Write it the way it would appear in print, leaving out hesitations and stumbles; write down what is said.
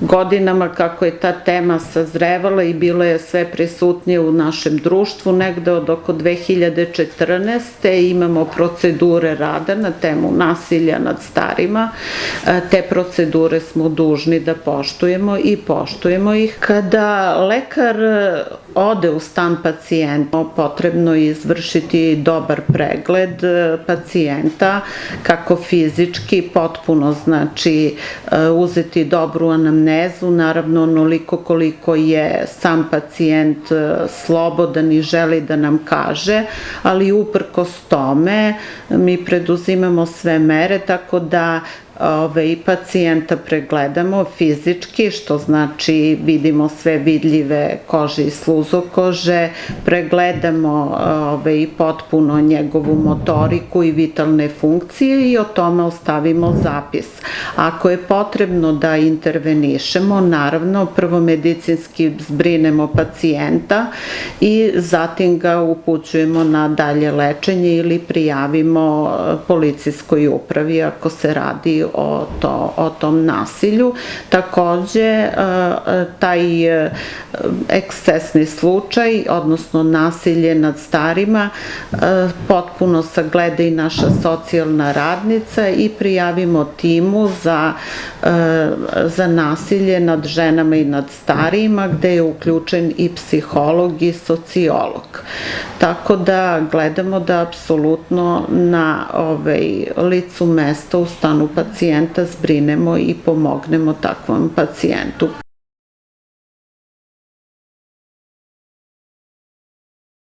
godinama kako je ta tema sazrevala i bila je sve prisutnije u našem društvu, negde od oko 2014. imamo procedure rada na temu nasilja nad starima. Te procedure smo dužni da poštujemo i poštujemo ih. Kada lekar ode u stan pacijenta, potrebno je izvršiti dobar pregled pacijenta, kako fizički, potpuno znači uzeti dobru anamnezu, naravno onoliko koliko je sam pacijent slobodan i želi da nam kaže, ali uprkos tome mi preduzimamo sve mere tako da i pacijenta pregledamo fizički, što znači vidimo sve vidljive kože i sluzokože, pregledamo i potpuno njegovu motoriku i vitalne funkcije i o tome ostavimo zapis. Ako je potrebno da intervenišemo, naravno prvo medicinski zbrinemo pacijenta i zatim ga upućujemo na dalje lečenje ili prijavimo policijskoj upravi ako se radi o tom nasilju. Takođe, taj ekscesni slučaj, odnosno nasilje nad starima, potpuno sagleda i naša socijalna radnica i prijavimo timu za nasilje nad ženama i nad starijima, gde je uključen i psiholog i sociolog. Tako da gledamo da apsolutno na licu mesta u stanu pacijenta zbrinemo i pomognemo takvom pacijentu.